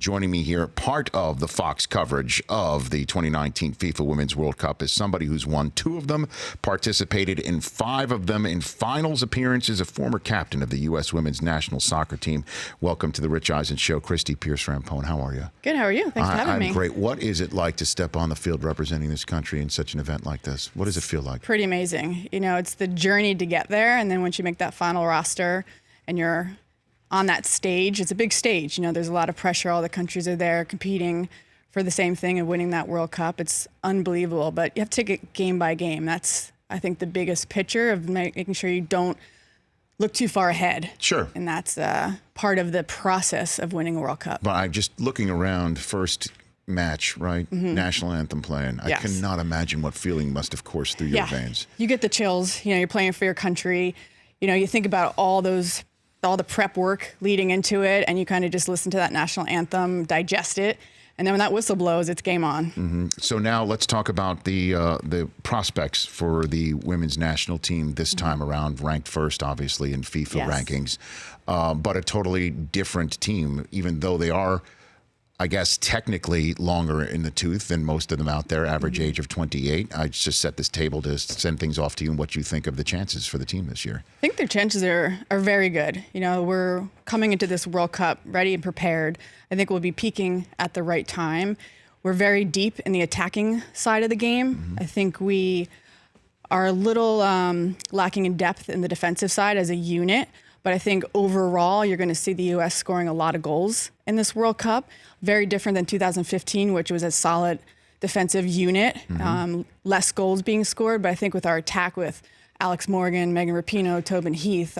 Joining me here, part of the Fox coverage of the 2019 FIFA Women's World Cup, is somebody who's won 2 of them, participated in 5 of them in finals appearances, a former captain of the U.S. women's national soccer team. Welcome to the Rich Eisen Show, Christie, Pearce, Rampone. How are you? Good, how are you? Thanks for having me. I'm great. What is it like to step on the field representing this country in such an event like this? What does it feel like? Pretty amazing. You know, it's the journey to get there, and then once you make that final roster and you're on that stage, it's a big stage. You know, there's a lot of pressure. All the countries are there competing for the same thing and winning that World Cup. It's unbelievable, but you have to take it game by game. That's, I think, the biggest picture of making sure you don't look too far ahead. Sure. And that's part of the process of winning a World Cup. But I'm just looking around, first match, right? Mm-hmm. National anthem playing. Yes. I cannot imagine what feeling must have coursed through your veins. You get the chills. You know, you're playing for your country. You know, you think about all the prep work leading into it, and you kind of just listen to that national anthem, digest it, and then when that whistle blows, it's game on. Mm-hmm. So now let's talk about the prospects for the women's national team this time around, ranked first, obviously, in FIFA rankings, but a totally different team, even though they are, I guess, technically longer in the tooth than most of them out there, average age of 28. I just set this table to send things off to you and what you think of the chances for the team this year. I think their chances are very good. You know, we're coming into this World Cup ready and prepared. I think we'll be peaking at the right time. We're very deep in the attacking side of the game. I think we are a little lacking in depth in the defensive side as a unit. But I think overall, you're going to see the U.S. scoring a lot of goals in this World Cup. Very different than 2015, which was a solid defensive unit, less goals being scored. But I think with our attack with Alex Morgan, Megan Rapinoe, Tobin Heath,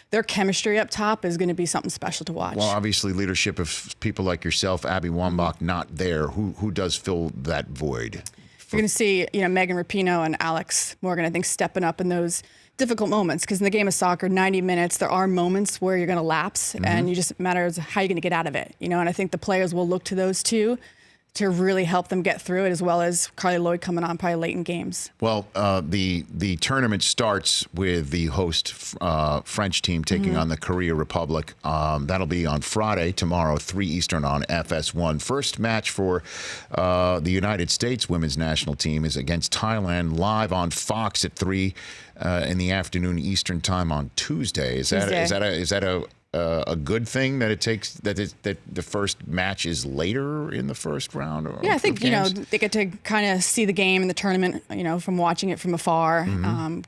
their chemistry up top is going to be something special to watch. Well, obviously, leadership of people like yourself, Abby Wambach, not there. Who does fill that void? You're going to see, you know, Megan Rapinoe and Alex Morgan, I think, stepping up in those difficult moments, because in the game of soccer, 90 minutes, there are moments where you're going to lapse, and you just matters how you're going to get out of it. You know, and I think the players will look to those two to really help them get through it, as well as Carly Lloyd coming on probably late in games. Well, the tournament starts with the host French team taking on the Korea Republic. That'll be on Friday, tomorrow, 3 Eastern on FS1. First match for the United States women's national team is against Thailand, live on Fox at 3 in the afternoon Eastern time on Tuesday. Is that a good thing that that the first match is later in the first round? Yeah, I think, you know, they get to kind of see the game and the tournament, you know, from watching it from afar,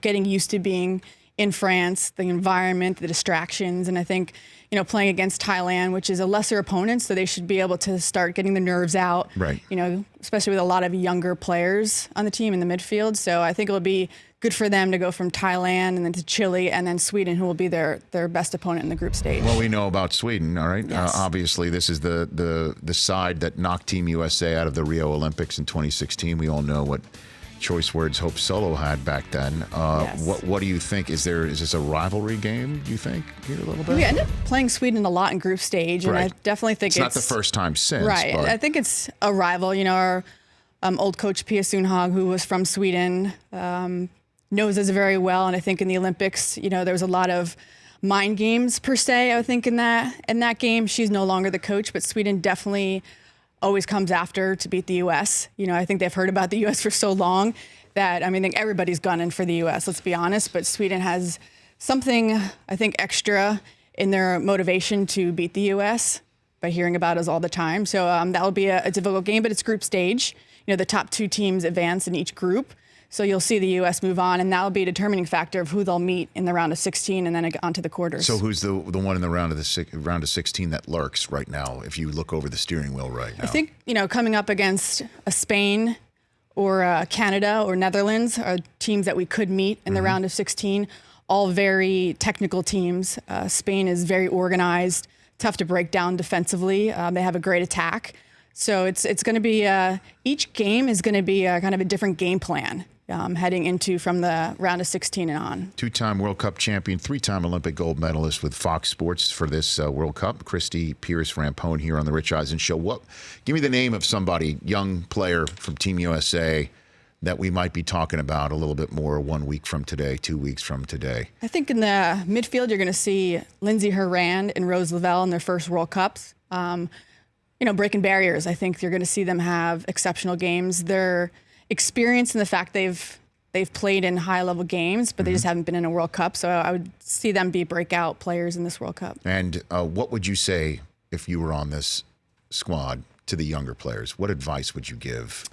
getting used to being in France, the environment, the distractions, and I think, you know, playing against Thailand, which is a lesser opponent, so they should be able to start getting the nerves out. Right. You know, especially with a lot of younger players on the team in the midfield. So I think it will be good for them to go from Thailand and then to Chile and then Sweden, who will be their best opponent in the group stage. Well, we know about Sweden, all right? Yes. Obviously, this is the side that knocked Team USA out of the Rio Olympics in 2016. We all know what choice words Hope Solo had back then. Yes. What do you think? Is this a rivalry game, do you think, here a little bit? We ended up playing Sweden a lot in group stage, and I definitely think it's not the first time since. Right. But I think it's a rival. You know, our old coach, Pia Sundhage, who was from Sweden, knows us very well. And I think in the Olympics, you know, there was a lot of mind games per se, I think, in that game. She's no longer the coach, but Sweden definitely always comes after to beat the U.S. You know, I think they've heard about the U.S. for so long that, I mean, I think everybody's gunning for the U.S., let's be honest. But Sweden has something, I think, extra in their motivation to beat the U.S. by hearing about us all the time. So that'll be a difficult game, but it's group stage. You know, the top 2 teams advance in each group. So you'll see the U.S. move on, and that'll be a determining factor of who they'll meet in the round of 16 and then onto the quarters. So who's the one in the round of 16 that lurks right now, if you look over the steering wheel right now? I think, you know, coming up against a Spain or Canada or Netherlands are teams that we could meet in the round of 16, all very technical teams. Spain is very organized, tough to break down defensively. They have a great attack. So it's going to be, each game is going to be kind of a different game plan. Heading into from the round of 16 and on. 2-time World Cup champion, 3-time Olympic gold medalist with Fox Sports for this World Cup. Christie, Pearce, Rampone here on the Rich Eisen Show. Give me the name of somebody, young player from Team USA, that we might be talking about a little bit more 1 week from today, 2 weeks from today. I think in the midfield, you're going to see Lindsey Horan and Rose Lavelle in their first World Cups. breaking barriers. I think you're going to see them have exceptional games. Their experience and the fact they've played in high-level games, but they just haven't been in a World Cup. So I would see them be breakout players in this World Cup. And what would you say if you were on this squad to the younger players? What advice would you give?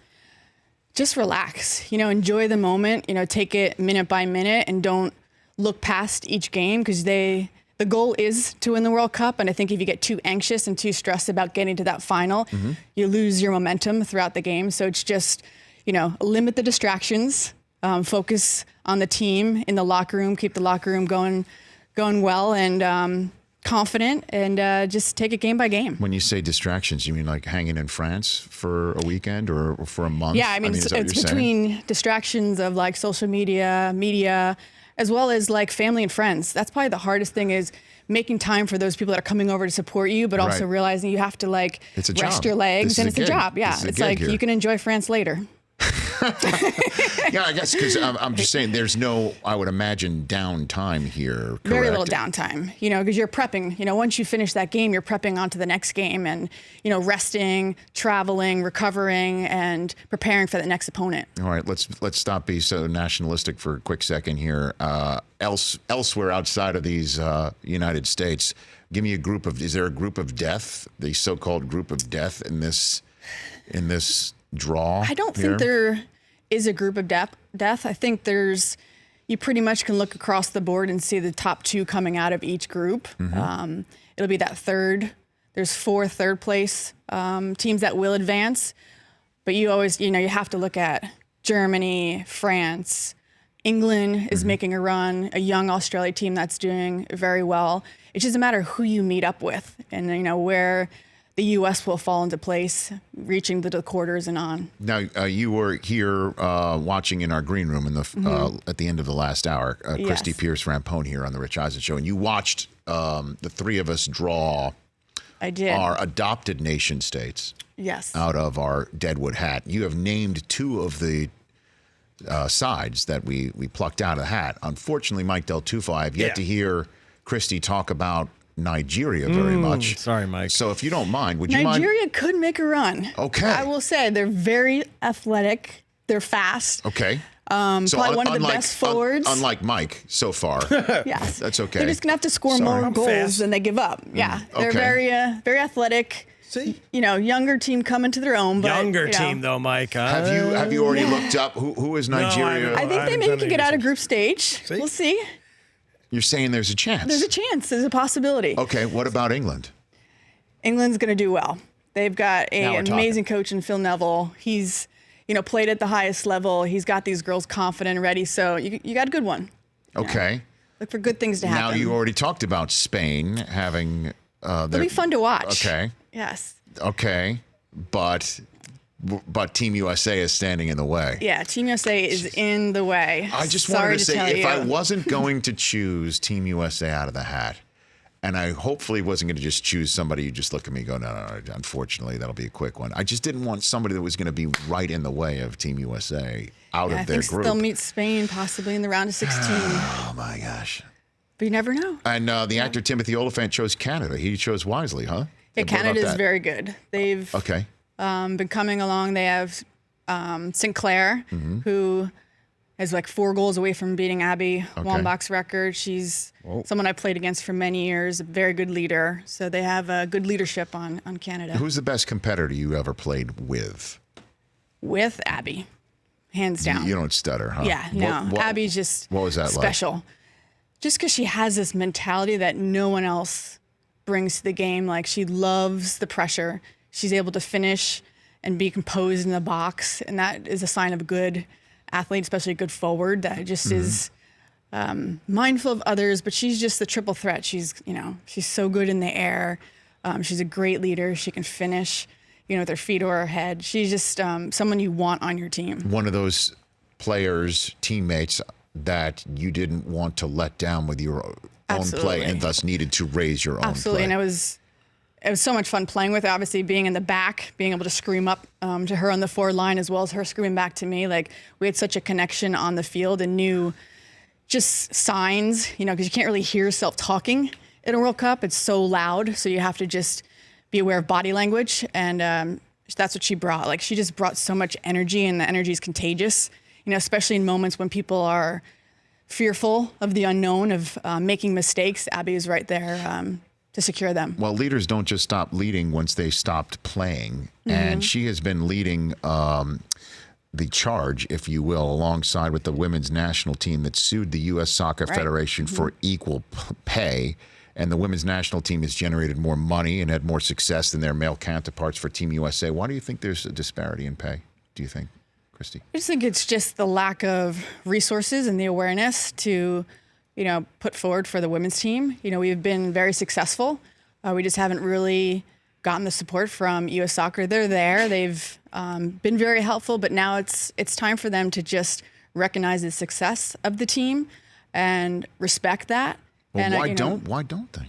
Just relax. Enjoy the moment. Take it minute by minute and don't look past each game, because the goal is to win the World Cup. And I think if you get too anxious and too stressed about getting to that final, you lose your momentum throughout the game. So it's just, limit the distractions, focus on the team in the locker room, keep the locker room going well and confident, and just take it game by game. When you say distractions, you mean like hanging in France for a weekend or for a month? Yeah, I mean it's between distractions of like social media, as well as like family and friends. That's probably the hardest thing, is making time for those people that are coming over to support you, but also realizing you have to like rest your legs, and it's a job. Yeah, it's like you can enjoy France later. Yeah, I guess, because I'm just saying there's no, I would imagine, downtime here. Correct? Very little downtime, because you're prepping. Once you finish that game, you're prepping onto the next game, and resting, traveling, recovering, and preparing for the next opponent. All right, let's stop being so nationalistic for a quick second here. Elsewhere outside of these United States, give me is there a group of death, the so-called group of death in this draw? I don't think there is a group of death. I think you pretty much can look across the board and see the top 2 coming out of each group. It'll be that third. There's 4 third place teams that will advance, but you always, you have to look at Germany, France, England is making a run, a young Australia team that's doing very well. It's just a matter of who you meet up with, and where the U.S. will fall into place, reaching the quarters and on. Now, you were here watching in our green room at the end of the last hour, Christie, Pearce, Rampone here on the Rich Eisen Show, and you watched the 3 of us draw our adopted nation states out of our Deadwood hat. You have named 2 of the sides that we plucked out of the hat. Unfortunately, Mike Del Tufo, I have yet to hear Christie talk about Nigeria very much. Sorry, Mike. So if you don't mind, would you mind? Nigeria could make a run. Okay. I will say they're very athletic. They're fast. Okay. Probably one of the best forwards. Unlike Mike so far. Yes. That's okay. They're just going to have to score more goals than they give up. Yeah. They're very athletic. See? Younger team coming to their own. But, team, though, Mike. Have you already looked up who is Nigeria? No, I think they maybe could get out of group stage. See? We'll see. You're saying there's a chance? There's a chance. There's a possibility. Okay, what about England? England's going to do well. They've got an amazing coach in Phil Neville. He's, played at the highest level. He's got these girls confident and ready. So you got a good one. Okay. Look for good things to happen. Now, you already talked about Spain having... It'll be fun to watch. Okay. Yes. Okay, but Team USA is standing in the way. Yeah, Team USA is in the way. I just wanted to say, if I wasn't going to choose Team USA out of the hat, and I hopefully wasn't going to just choose somebody who just look at me and go, no, unfortunately, that'll be a quick one. I just didn't want somebody that was going to be right in the way of Team USA out of their group. They'll meet Spain possibly in the round of 16. Oh, my gosh. But you never know. And the actor Timothy Oliphant chose Canada. He chose wisely, huh? Yeah, Canada is very good. They've been coming along. They have Sinclair, who is like 4 goals away from beating Abby Wambach's record. She's someone I played against for many years, a very good leader. So they have a good leadership on Canada. Who's the best competitor you ever played with? With Abby, hands down. You don't stutter, huh? Yeah, no. Abby's just what was that special. Like? Just because she has this mentality that no one else brings to the game. Like, she loves the pressure. She's able to finish and be composed in the box, and that is a sign of a good athlete, especially a good forward that just is mindful of others. But she's just the triple threat. She's so good in the air. She's a great leader. She can finish, with her feet or her head. She's just someone you want on your team. One of those players, teammates that you didn't want to let down with your own play, and thus needed to raise your own play. And it was so much fun playing with her. Obviously, being in the back, being able to scream up to her on the forward line, as well as her screaming back to me. Like, we had such a connection on the field and knew just signs, because you can't really hear yourself talking in a World Cup. It's so loud, so you have to just be aware of body language, and that's what she brought. Like, she just brought so much energy, and the energy is contagious, especially in moments when people are fearful of the unknown, of making mistakes. Abby is right there to secure them. Well, leaders don't just stop leading once they stopped playing. And she has been leading the charge, if you will, alongside with the women's national team that sued the U.S. Soccer Federation for equal pay. And the women's national team has generated more money and had more success than their male counterparts for Team USA. Why do you think there's a disparity in pay, do you think, Christie? I just think it's just the lack of resources and the awareness to, put forward for the women's team. We've been very successful. We just haven't really gotten the support from U.S. Soccer. They're there. They've been very helpful, but now it's time for them to just recognize the success of the team and respect that. Well, and why don't they?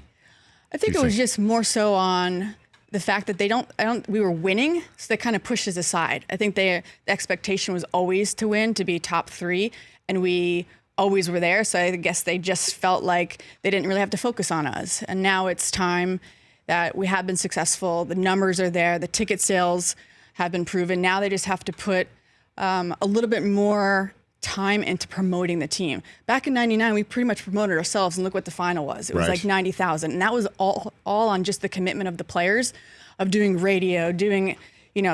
I think it was just more so on the fact that we were winning, so that kind of pushes aside. I think the expectation was always to win, to be top 3, and we always were there. So I guess they just felt like they didn't really have to focus on us. And now it's time that we have been successful. The numbers are there. The ticket sales have been proven. Now they just have to put a little bit more time into promoting the team. Back in '99, we pretty much promoted ourselves, and look what the final was. It was like 90,000, and that was all on just the commitment of the players, of doing radio, doing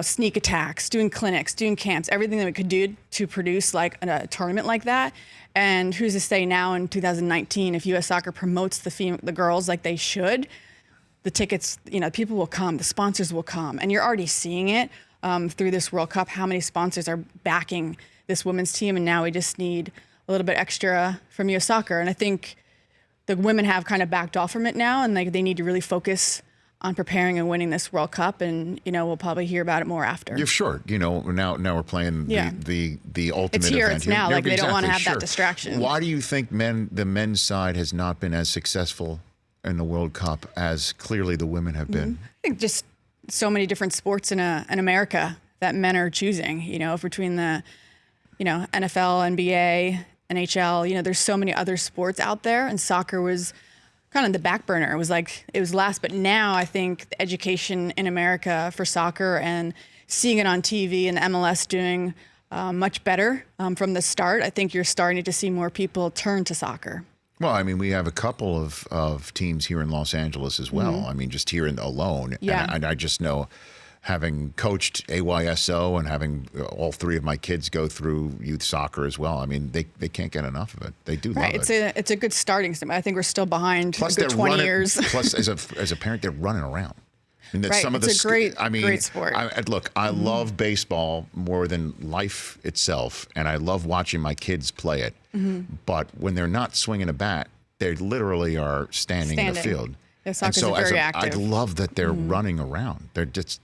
sneak attacks, doing clinics, doing camps, everything that we could do to produce like a tournament like that. And who's to say now in 2019, if U.S. Soccer promotes the girls like they should, the tickets, people will come, the sponsors will come, and you're already seeing it through this World Cup. How many sponsors are backing this women's team, and now we just need a little bit extra from U.S. Soccer. And I think the women have kind of backed off from it now, and they need to really focus on preparing and winning this World Cup, and we'll probably hear about it more after. You're sure, now we're playing the ultimate it's here, event. It's now, like they don't want to have that distraction. Why do you think the men's side has not been as successful in the World Cup as clearly the women have been? I think just so many different sports in America that men are choosing, between the NFL, NBA, NHL, there's so many other sports out there, and soccer was kind of the back burner. It was last, but now I think the education in America for soccer and seeing it on TV and the MLS doing much better from the start, I think you're starting to see more people turn to soccer. Well, I mean, we have a couple of teams here in Los Angeles as well. I mean, just here alone. Yeah. And I just know, having coached AYSO and having all 3 of my kids go through youth soccer as well, I mean, they can't get enough of it. They do love it. It's a good starting. I think we're still behind plus, a good 20 years. Plus, as a parent, they're running around. I mean, It's a great sport. I love baseball more than life itself, and I love watching my kids play it. But when they're not swinging a bat, they literally are standing. In the field. Yeah, soccer's very active. I love that they're running around. They're just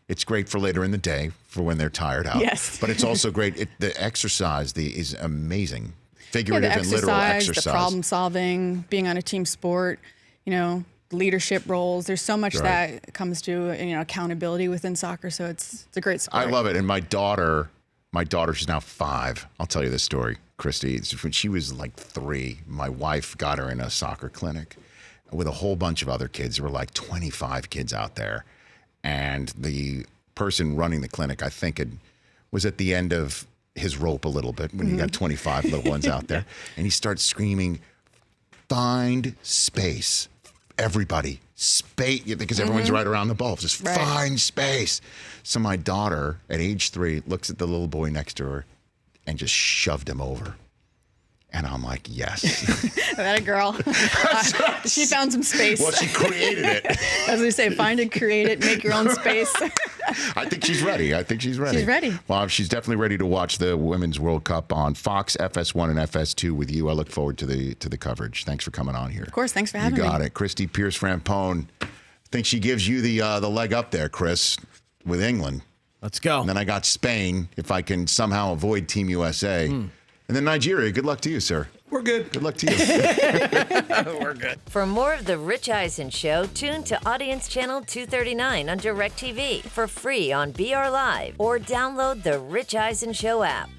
it's great for later in the day for when they're tired out. Yes. But it's also great. The exercise is amazing. Figurative and literal exercise. The problem solving, being on a team sport, leadership roles. There's so much that comes to accountability within soccer. So it's a great sport. I love it. And my daughter, she's now 5. I'll tell you this story, Christie. When she was like 3, my wife got her in a soccer clinic with a whole bunch of other kids. There were like 25 kids out there. And the person running the clinic, I think, was at the end of his rope a little bit when you got 25 little ones out there. And he starts screaming, "Find space. Everybody, space," because everyone's right around the ball. Just find space. So my daughter, at age 3, looks at the little boy next to her and just shoved him over. And I'm like, yes. That a girl. She found some space. Well, she created it. As we say, find it, create it, make your own space. I think she's ready. She's ready. Well, she's definitely ready to watch the Women's World Cup on Fox, FS1, and FS2 with you. I look forward to the coverage. Thanks for coming on here. Of course. Thanks for having me. You got it. Christie, Pearce, Rampone. I think she gives you the leg up there, Chris, with England. Let's go. And then I got Spain, if I can somehow avoid Team USA. And then Nigeria. Good luck to you, sir. We're good. Good luck to you. We're good. For more of The Rich Eisen Show, tune to Audience Channel 239 on DirecTV for free on BR Live or download the Rich Eisen Show app.